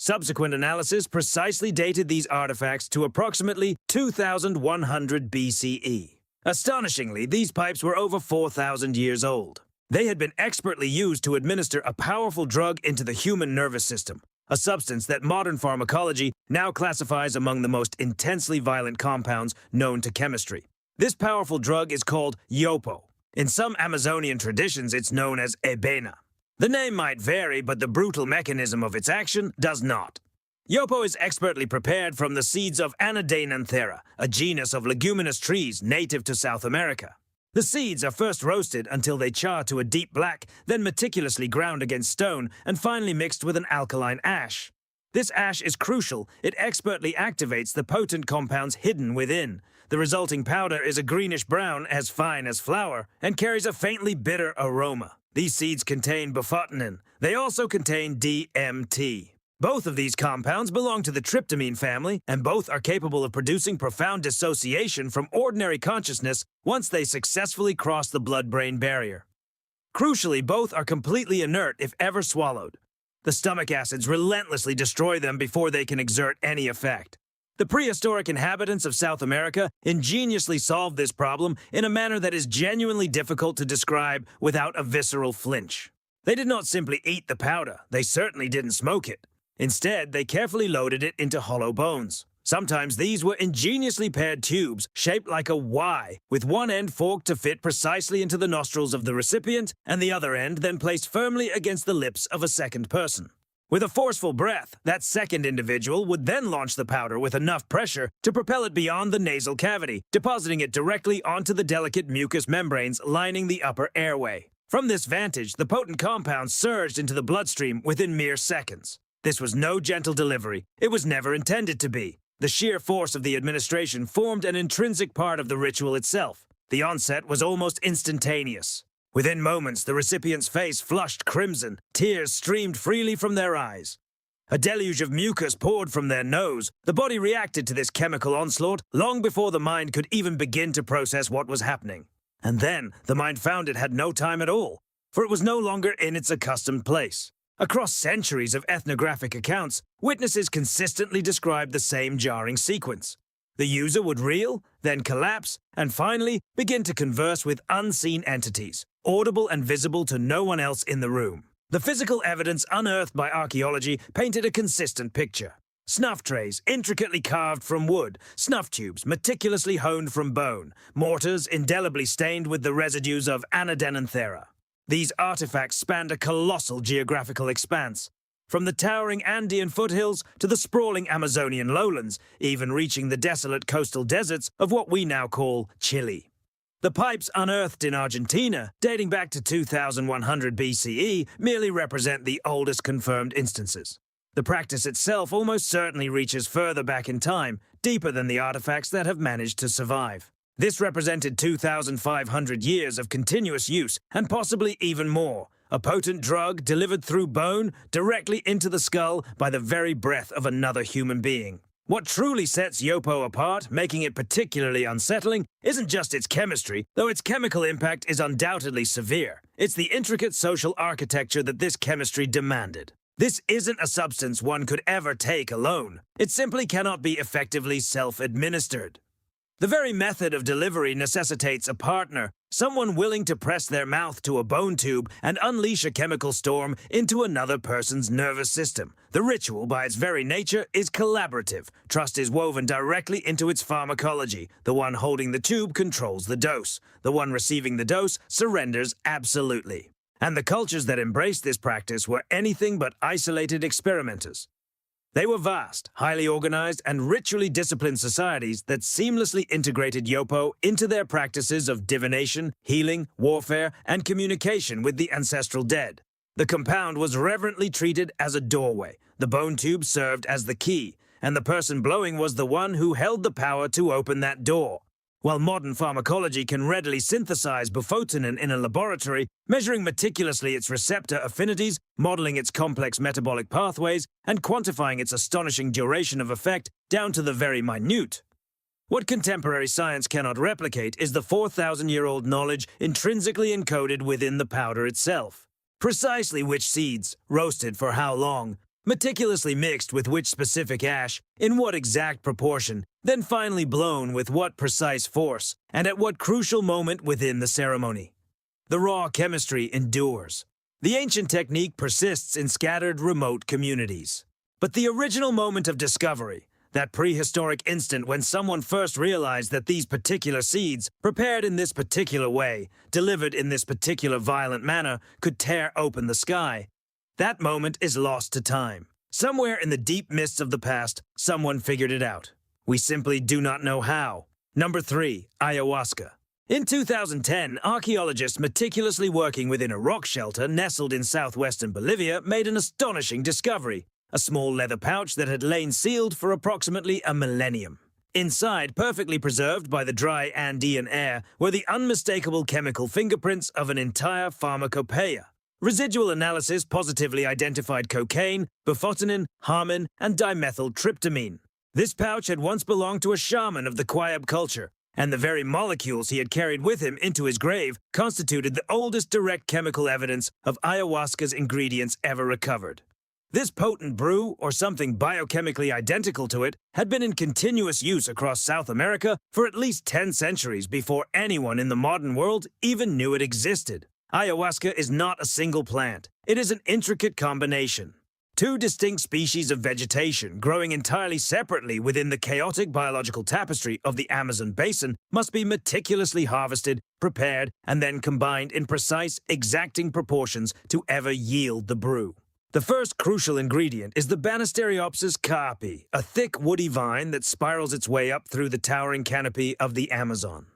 Subsequent analysis precisely dated these artifacts to approximately 2100 BCE. Astonishingly, these pipes were over 4,000 years old. They had been expertly used to administer a powerful drug into the human nervous system, a substance that modern pharmacology now classifies among the most intensely violent compounds known to chemistry. This powerful drug is called Yopo. In some Amazonian traditions, it's known as Henbane. The name might vary, but the brutal mechanism of its action does not. Yopo is expertly prepared from the seeds of Anadenanthera, a genus of leguminous trees native to South America. The seeds are first roasted until they char to a deep black, then meticulously ground against stone and finally mixed with an alkaline ash. This ash is crucial. It expertly activates the potent compounds hidden within. The resulting powder is a greenish-brown, as fine as flour, and carries a faintly bitter aroma. These seeds contain bufotenin. They also contain DMT. Both of these compounds belong to the tryptamine family, and both are capable of producing profound dissociation from ordinary consciousness once they successfully cross the blood-brain barrier. Crucially, both are completely inert if ever swallowed. The stomach acids relentlessly destroy them before they can exert any effect. The prehistoric inhabitants of South America ingeniously solved this problem in a manner that is genuinely difficult to describe without a visceral flinch. They did not simply eat the powder. They certainly didn't smoke it. Instead, they carefully loaded it into hollow bones. Sometimes these were ingeniously paired tubes shaped like a Y, with one end forked to fit precisely into the nostrils of the recipient, and the other end then placed firmly against the lips of a second person. With a forceful breath, that second individual would then launch the powder with enough pressure to propel it beyond the nasal cavity, depositing it directly onto the delicate mucous membranes lining the upper airway. From this vantage, the potent compound surged into the bloodstream within mere seconds. This was no gentle delivery. It was never intended to be. The sheer force of the administration formed an intrinsic part of the ritual itself. The onset was almost instantaneous. Within moments, the recipient's face flushed crimson, tears streamed freely from their eyes. A deluge of mucus poured from their nose. The body reacted to this chemical onslaught long before the mind could even begin to process what was happening. And then, the mind found it had no time at all, for it was no longer in its accustomed place. Across centuries of ethnographic accounts, witnesses consistently described the same jarring sequence. The user would reel, then collapse, and finally begin to converse with unseen entities, audible and visible to no one else in the room. The physical evidence unearthed by archaeology painted a consistent picture. Snuff trays intricately carved from wood, snuff tubes meticulously honed from bone, mortars indelibly stained with the residues of Anadenanthera. These artifacts spanned a colossal geographical expanse, from the towering Andean foothills to the sprawling Amazonian lowlands, even reaching the desolate coastal deserts of what we now call Chile. The pipes unearthed in Argentina, dating back to 2100 BCE, merely represent the oldest confirmed instances. The practice itself almost certainly reaches further back in time, deeper than the artifacts that have managed to survive. This represented 2,500 years of continuous use, and possibly even more. A potent drug delivered through bone directly into the skull by the very breath of another human being. What truly sets Yopo apart, making it particularly unsettling, isn't just its chemistry, though its chemical impact is undoubtedly severe. It's the intricate social architecture that this chemistry demanded. This isn't a substance one could ever take alone. It simply cannot be effectively self-administered. The very method of delivery necessitates a partner, someone willing to press their mouth to a bone tube and unleash a chemical storm into another person's nervous system. The ritual, by its very nature, is collaborative. Trust is woven directly into its pharmacology. The one holding the tube controls the dose. The one receiving the dose surrenders absolutely. And the cultures that embraced this practice were anything but isolated experimenters. They were vast, highly organized, and ritually disciplined societies that seamlessly integrated Yopo into their practices of divination, healing, warfare, and communication with the ancestral dead. The compound was reverently treated as a doorway, the bone tube served as the key, and the person blowing was the one who held the power to open that door. While modern pharmacology can readily synthesize bufotenin in a laboratory, measuring meticulously its receptor affinities, modeling its complex metabolic pathways, and quantifying its astonishing duration of effect down to the very minute. What contemporary science cannot replicate is the 4,000-year-old knowledge intrinsically encoded within the powder itself. Precisely which seeds, roasted for how long, meticulously mixed with which specific ash, in what exact proportion, then finally blown with what precise force, and at what crucial moment within the ceremony. The raw chemistry endures. The ancient technique persists in scattered, remote communities. But the original moment of discovery, that prehistoric instant when someone first realized that these particular seeds, prepared in this particular way, delivered in this particular violent manner, could tear open the sky, that moment is lost to time. Somewhere in the deep mists of the past, someone figured it out. We simply do not know how. Number 3. Ayahuasca. In 2010, archaeologists meticulously working within a rock shelter nestled in southwestern Bolivia made an astonishing discovery: a small leather pouch that had lain sealed for approximately a millennium. Inside, perfectly preserved by the dry Andean air, were the unmistakable chemical fingerprints of an entire pharmacopoeia. Residual analysis positively identified cocaine, bufotenin, harmine, and dimethyltryptamine. This pouch had once belonged to a shaman of the Quiab culture, and the very molecules he had carried with him into his grave constituted the oldest direct chemical evidence of ayahuasca's ingredients ever recovered. This potent brew, or something biochemically identical to it, had been in continuous use across South America for at least 10 centuries before anyone in the modern world even knew it existed. Ayahuasca is not a single plant. It is an intricate combination. 2 distinct species of vegetation growing entirely separately within the chaotic biological tapestry of the Amazon basin must be meticulously harvested, prepared, and then combined in precise, exacting proportions to ever yield the brew. The first crucial ingredient is the Banisteriopsis caapi, a thick woody vine that spirals its way up through the towering canopy of the Amazon.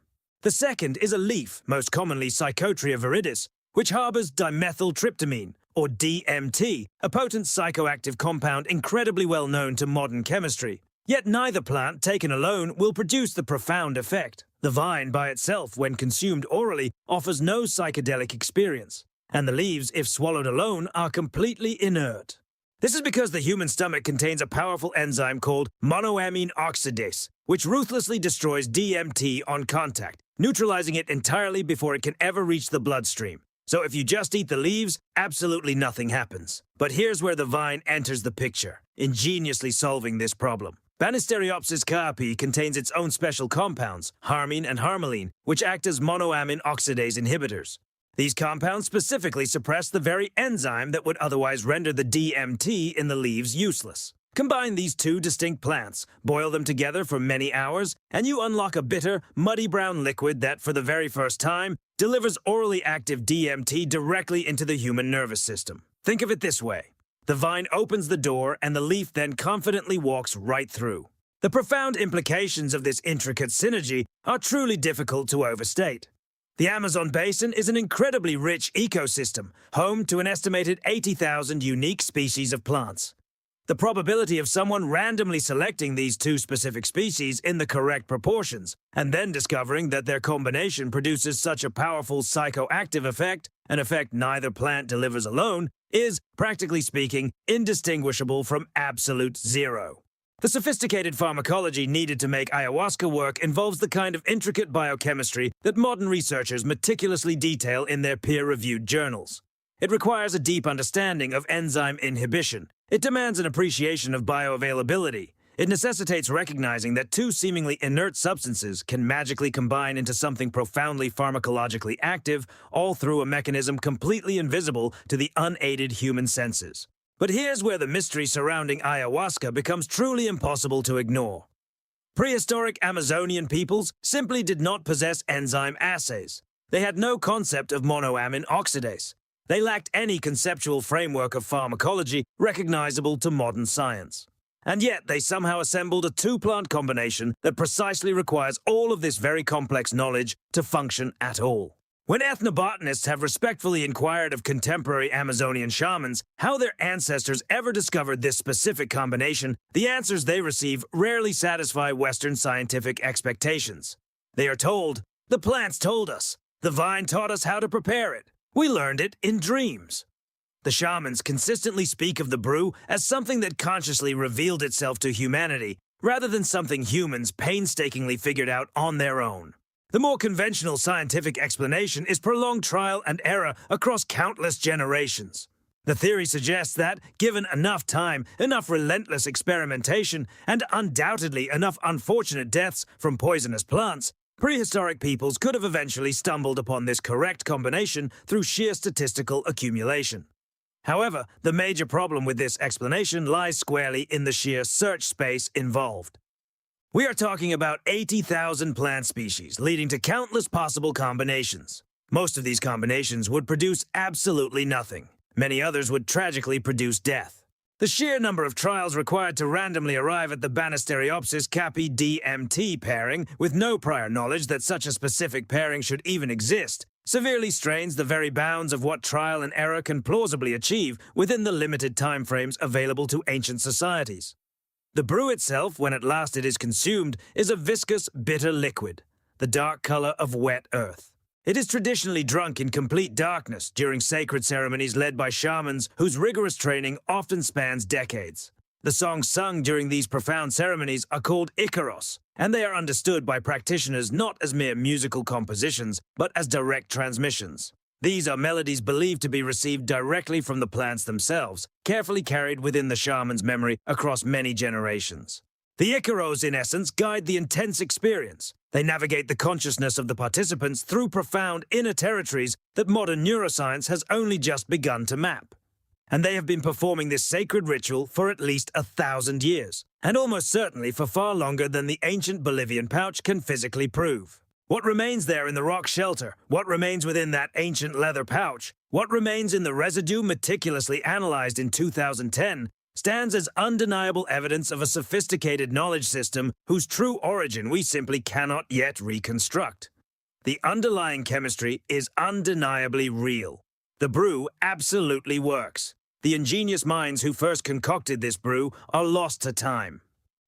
The second is a leaf, most commonly Psychotria viridis, which harbors dimethyltryptamine, or DMT, a potent psychoactive compound incredibly well known to modern chemistry. Yet neither plant taken alone will produce the profound effect. The vine by itself, when consumed orally, offers no psychedelic experience, and the leaves, if swallowed alone, are completely inert. This is because the human stomach contains a powerful enzyme called monoamine oxidase, which ruthlessly destroys DMT on contact, neutralizing it entirely before it can ever reach the bloodstream. So if you just eat the leaves, absolutely nothing happens. But here's where the vine enters the picture, ingeniously solving this problem. Banisteriopsis caapi contains its own special compounds, harmine and harmaline, which act as monoamine oxidase inhibitors. These compounds specifically suppress the very enzyme that would otherwise render the DMT in the leaves useless. Combine these 2 distinct plants, boil them together for many hours, and you unlock a bitter, muddy brown liquid that, for the very first time, delivers orally active DMT directly into the human nervous system. Think of it this way. The vine opens the door, and the leaf then confidently walks right through. The profound implications of this intricate synergy are truly difficult to overstate. The Amazon basin is an incredibly rich ecosystem, home to an estimated 80,000 unique species of plants. The probability of someone randomly selecting these 2 specific species in the correct proportions, and then discovering that their combination produces such a powerful psychoactive effect, an effect neither plant delivers alone, is, practically speaking, indistinguishable from absolute zero. The sophisticated pharmacology needed to make ayahuasca work involves the kind of intricate biochemistry that modern researchers meticulously detail in their peer-reviewed journals. It requires a deep understanding of enzyme inhibition. It demands an appreciation of bioavailability. It necessitates recognizing that 2 seemingly inert substances can magically combine into something profoundly pharmacologically active, all through a mechanism completely invisible to the unaided human senses. But here's where the mystery surrounding ayahuasca becomes truly impossible to ignore. Prehistoric Amazonian peoples simply did not possess enzyme assays. They had no concept of monoamine oxidase. They lacked any conceptual framework of pharmacology recognizable to modern science. and yet they somehow assembled a two-plant combination that precisely requires all of this very complex knowledge to function at all. When ethnobotanists have respectfully inquired of contemporary Amazonian shamans how their ancestors ever discovered this specific combination, the answers they receive rarely satisfy Western scientific expectations. They are told, "The plants told us. The vine taught us how to prepare it. We learned it in dreams." The shamans consistently speak of the brew as something that consciously revealed itself to humanity, rather than something humans painstakingly figured out on their own. The more conventional scientific explanation is prolonged trial and error across countless generations. The theory suggests that, given enough time, enough relentless experimentation, and undoubtedly enough unfortunate deaths from poisonous plants, prehistoric peoples could have eventually stumbled upon this correct combination through sheer statistical accumulation. However, the major problem with this explanation lies squarely in the sheer search space involved. We are talking about 80,000 plant species, leading to countless possible combinations. Most of these combinations would produce absolutely nothing. Many others would tragically produce death. The sheer number of trials required to randomly arrive at the Banisteriopsis capi DMT pairing, with no prior knowledge that such a specific pairing should even exist, severely strains the very bounds of what trial and error can plausibly achieve within the limited timeframes available to ancient societies. The brew itself, when at last it is consumed, is a viscous, bitter liquid, the dark color of wet earth. It is traditionally drunk in complete darkness during sacred ceremonies led by shamans whose rigorous training often spans decades. The songs sung during these profound ceremonies are called Ikaros, and they are understood by practitioners not as mere musical compositions, but as direct transmissions. These are melodies believed to be received directly from the plants themselves, carefully carried within the shaman's memory across many generations. The Ikaros, in essence, guide the intense experience. They navigate the consciousness of the participants through profound inner territories that modern neuroscience has only just begun to map. And they have been performing this sacred ritual for at least 1,000 years, and almost certainly for far longer than the ancient Bolivian pouch can physically prove. What remains there in the rock shelter, what remains within that ancient leather pouch, what remains in the residue meticulously analyzed in 2010, stands as undeniable evidence of a sophisticated knowledge system whose true origin we simply cannot yet reconstruct. The underlying chemistry is undeniably real. The brew absolutely works. The ingenious minds who first concocted this brew are lost to time.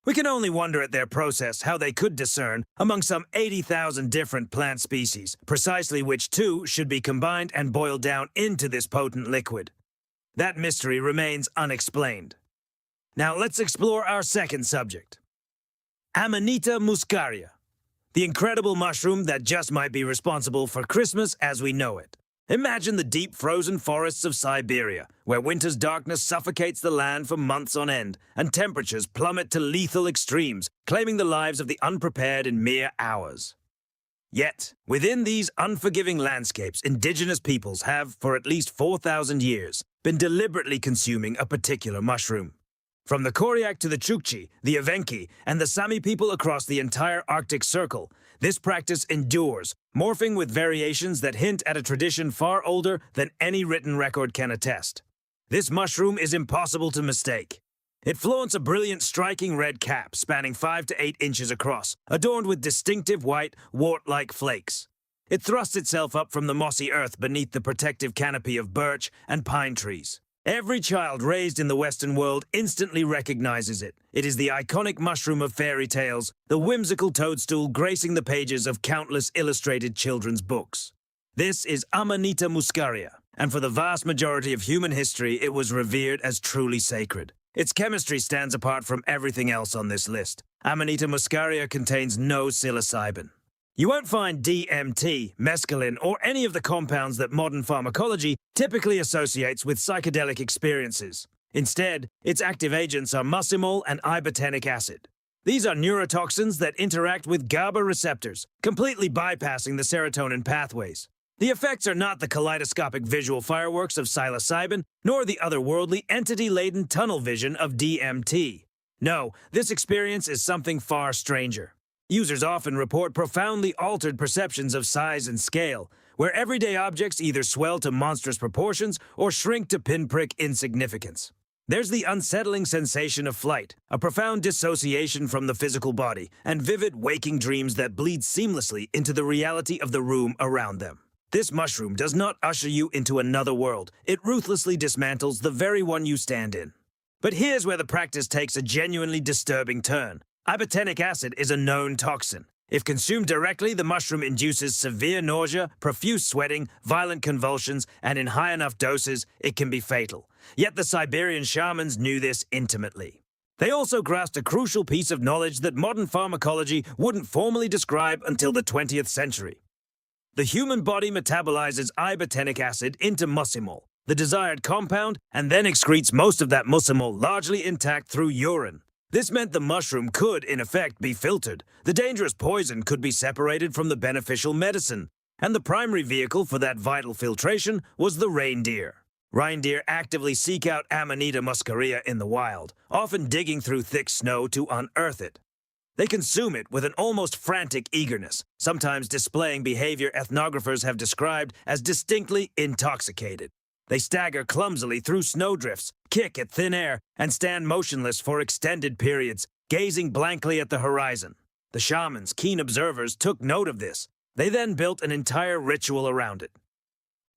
We can only wonder at their process how they could discern, among some 80,000 different plant species, precisely which two should be combined and boiled down into this potent liquid. That mystery remains unexplained. Now let's explore our second subject. Amanita muscaria, the incredible mushroom that just might be responsible for Christmas as we know it. Imagine the deep frozen forests of Siberia, where winter's darkness suffocates the land for months on end, and temperatures plummet to lethal extremes, claiming the lives of the unprepared in mere hours. Yet, within these unforgiving landscapes, indigenous peoples have, for at least 4,000 years, been deliberately consuming a particular mushroom. From the Koryak to the Chukchi, the Evenki, and the Sami people across the entire Arctic Circle, this practice endures, morphing with variations that hint at a tradition far older than any written record can attest. This mushroom is impossible to mistake. It flaunts a brilliant, striking red cap spanning 5 to 8 inches across, adorned with distinctive white, wart-like flakes. It thrusts itself up from the mossy earth beneath the protective canopy of birch and pine trees. Every child raised in the Western world instantly recognizes it. It is the iconic mushroom of fairy tales, the whimsical toadstool gracing the pages of countless illustrated children's books. This is Amanita muscaria, and for the vast majority of human history, it was revered as truly sacred. Its chemistry stands apart from everything else on this list. Amanita muscaria contains no psilocybin. You won't find DMT, mescaline, or any of the compounds that modern pharmacology typically associates with psychedelic experiences. Instead, its active agents are muscimol and ibotenic acid. These are neurotoxins that interact with GABA receptors, completely bypassing the serotonin pathways. The effects are not the kaleidoscopic visual fireworks of psilocybin, nor the otherworldly entity-laden tunnel vision of DMT. No, this experience is something far stranger. Users often report profoundly altered perceptions of size and scale, where everyday objects either swell to monstrous proportions or shrink to pinprick insignificance. There's the unsettling sensation of flight, a profound dissociation from the physical body, and vivid waking dreams that bleed seamlessly into the reality of the room around them. This mushroom does not usher you into another world. It ruthlessly dismantles the very one you stand in. But here's where the practice takes a genuinely disturbing turn. Ibotenic acid is a known toxin. If consumed directly, the mushroom induces severe nausea, profuse sweating, violent convulsions, and in high enough doses, it can be fatal. Yet the Siberian shamans knew this intimately. They also grasped a crucial piece of knowledge that modern pharmacology wouldn't formally describe until the 20th century. The human body metabolizes ibotenic acid into muscimol, the desired compound, and then excretes most of that muscimol largely intact through urine. This meant the mushroom could, in effect, be filtered. The dangerous poison could be separated from the beneficial medicine. And the primary vehicle for that vital filtration was the reindeer. Reindeer actively seek out Amanita muscaria in the wild, often digging through thick snow to unearth it. They consume it with an almost frantic eagerness, sometimes displaying behavior ethnographers have described as distinctly intoxicated. They stagger clumsily through snowdrifts, kick at thin air, and stand motionless for extended periods, gazing blankly at the horizon. The shamans, keen observers, took note of this. They then built an entire ritual around it.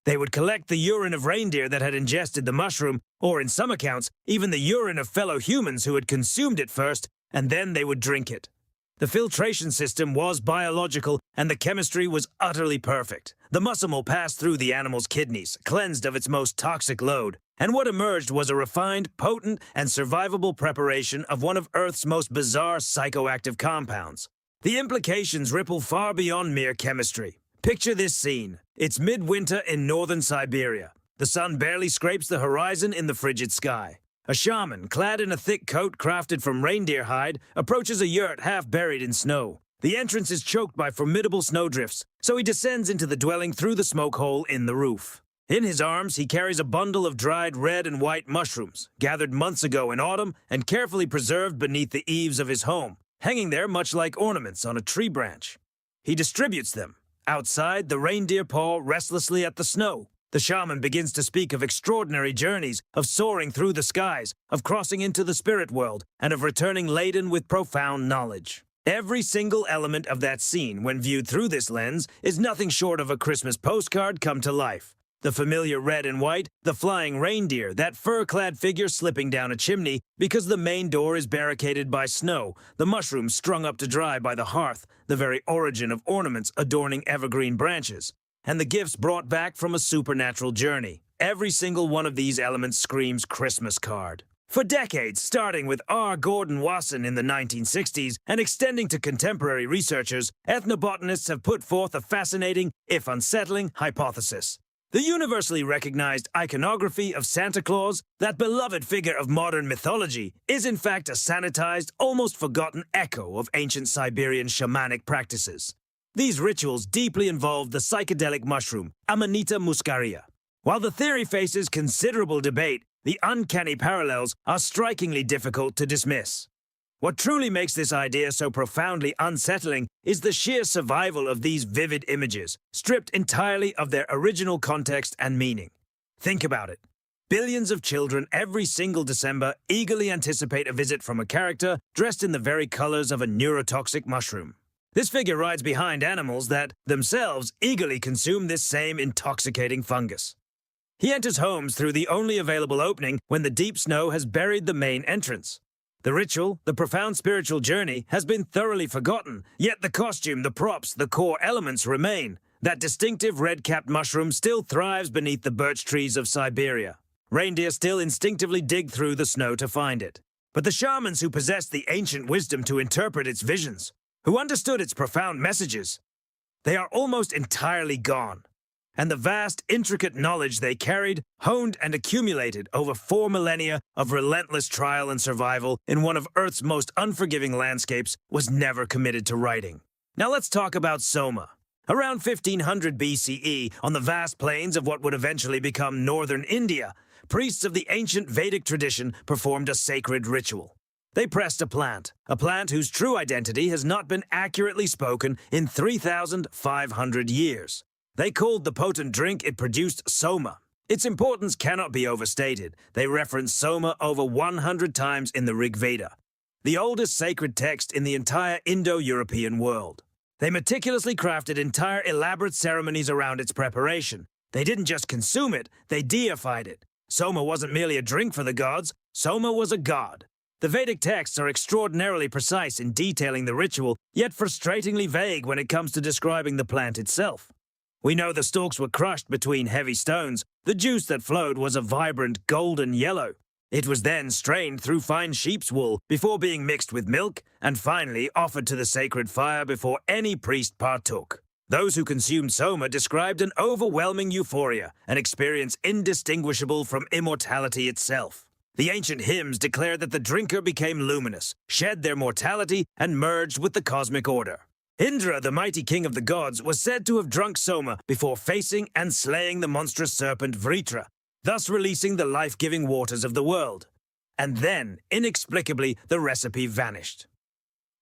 They would collect the urine of reindeer that had ingested the mushroom, or in some accounts, even the urine of fellow humans who had consumed it first, and then they would drink it. The filtration system was biological, and the chemistry was utterly perfect. The muscimol passed through the animal's kidneys, cleansed of its most toxic load, and what emerged was a refined, potent, and survivable preparation of one of Earth's most bizarre psychoactive compounds. The implications ripple far beyond mere chemistry. Picture this scene. It's midwinter in northern Siberia. The sun barely scrapes the horizon in the frigid sky. A shaman, clad in a thick coat crafted from reindeer hide, approaches a yurt half buried in snow. The entrance is choked by formidable snowdrifts, so he descends into the dwelling through the smoke hole in the roof. In his arms, he carries a bundle of dried red and white mushrooms, gathered months ago in autumn and carefully preserved beneath the eaves of his home, hanging there much like ornaments on a tree branch. He distributes them. Outside, the reindeer paw restlessly at the snow. The shaman begins to speak of extraordinary journeys, of soaring through the skies, of crossing into the spirit world, and of returning laden with profound knowledge. Every single element of that scene, when viewed through this lens, is nothing short of a Christmas postcard come to life. The familiar red and white, the flying reindeer, that fur-clad figure slipping down a chimney because the main door is barricaded by snow, the mushrooms strung up to dry by the hearth, the very origin of ornaments adorning evergreen branches, and the gifts brought back from a supernatural journey. Every single one of these elements screams Christmas card. For decades, starting with R. Gordon Wasson in the 1960s and extending to contemporary researchers, ethnobotanists have put forth a fascinating, if unsettling, hypothesis. The universally recognized iconography of Santa Claus, that beloved figure of modern mythology, is in fact a sanitized, almost forgotten echo of ancient Siberian shamanic practices. These rituals deeply involve the psychedelic mushroom, Amanita muscaria. While the theory faces considerable debate, the uncanny parallels are strikingly difficult to dismiss. What truly makes this idea so profoundly unsettling is the sheer survival of these vivid images, stripped entirely of their original context and meaning. Think about it. Billions of children every single December eagerly anticipate a visit from a character dressed in the very colors of a neurotoxic mushroom. This figure rides behind animals that, themselves, eagerly consume this same intoxicating fungus. He enters homes through the only available opening when the deep snow has buried the main entrance. The ritual, the profound spiritual journey, has been thoroughly forgotten, yet the costume, the props, the core elements remain. That distinctive red-capped mushroom still thrives beneath the birch trees of Siberia. Reindeer still instinctively dig through the snow to find it. But the shamans who possessed the ancient wisdom to interpret its visions, who understood its profound messages, they are almost entirely gone. And the vast, intricate knowledge they carried, honed and accumulated over 4 millennia of relentless trial and survival in one of Earth's most unforgiving landscapes, was never committed to writing. Now let's talk about Soma. Around 1500 BCE, on the vast plains of what would eventually become northern India, priests of the ancient Vedic tradition performed a sacred ritual. They pressed a plant whose true identity has not been accurately spoken in 3,500 years. They called the potent drink it produced Soma. Its importance cannot be overstated. They reference Soma over 100 times in the Rig Veda, the oldest sacred text in the entire Indo-European world. They meticulously crafted entire elaborate ceremonies around its preparation. They didn't just consume it, they deified it. Soma wasn't merely a drink for the gods, Soma was a god. The Vedic texts are extraordinarily precise in detailing the ritual, yet frustratingly vague when it comes to describing the plant itself. We know the stalks were crushed between heavy stones. The juice that flowed was a vibrant golden yellow. It was then strained through fine sheep's wool before being mixed with milk and finally offered to the sacred fire before any priest partook. Those who consumed Soma described an overwhelming euphoria, an experience indistinguishable from immortality itself. The ancient hymns declare that the drinker became luminous, shed their mortality, and merged with the cosmic order. Indra, the mighty king of the gods, was said to have drunk Soma before facing and slaying the monstrous serpent Vritra, thus releasing the life-giving waters of the world. And then, inexplicably, the recipe vanished.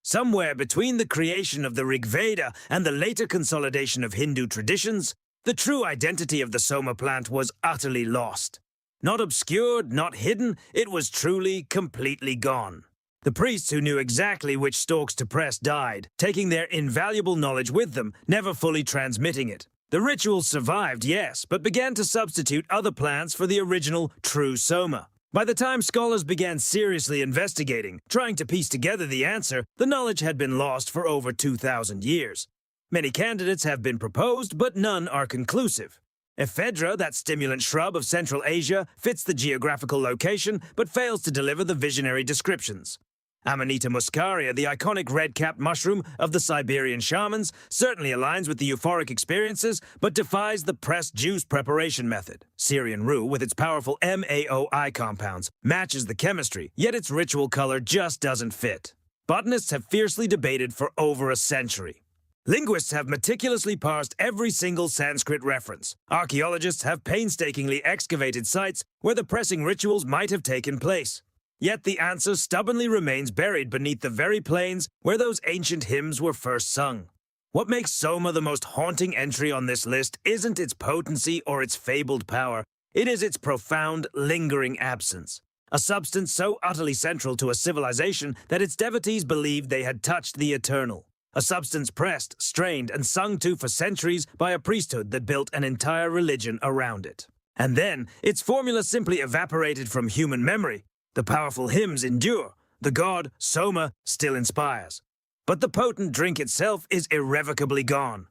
Somewhere between the creation of the Rig Veda and the later consolidation of Hindu traditions, the true identity of the Soma plant was utterly lost. Not obscured, not hidden, it was truly, completely gone. The priests who knew exactly which stalks to press died, taking their invaluable knowledge with them, never fully transmitting it. The rituals survived, yes, but began to substitute other plants for the original, true Soma. By the time scholars began seriously investigating, trying to piece together the answer, the knowledge had been lost for over 2,000 years. Many candidates have been proposed, but none are conclusive. Ephedra, that stimulant shrub of Central Asia, fits the geographical location, but fails to deliver the visionary descriptions. Amanita muscaria, the iconic red-capped mushroom of the Siberian shamans, certainly aligns with the euphoric experiences, but defies the pressed juice preparation method. Syrian rue, with its powerful MAOI compounds, matches the chemistry, yet its ritual color just doesn't fit. Botanists have fiercely debated for over a century. Linguists have meticulously parsed every single Sanskrit reference. Archaeologists have painstakingly excavated sites where the pressing rituals might have taken place. Yet the answer stubbornly remains buried beneath the very plains where those ancient hymns were first sung. What makes Soma the most haunting entry on this list isn't its potency or its fabled power, it is its profound, lingering absence. A substance so utterly central to a civilization that its devotees believed they had touched the eternal. A substance pressed, strained, and sung to for centuries by a priesthood that built an entire religion around it. And then, its formula simply evaporated from human memory. The powerful hymns endure. The god, Soma, still inspires. But the potent drink itself is irrevocably gone.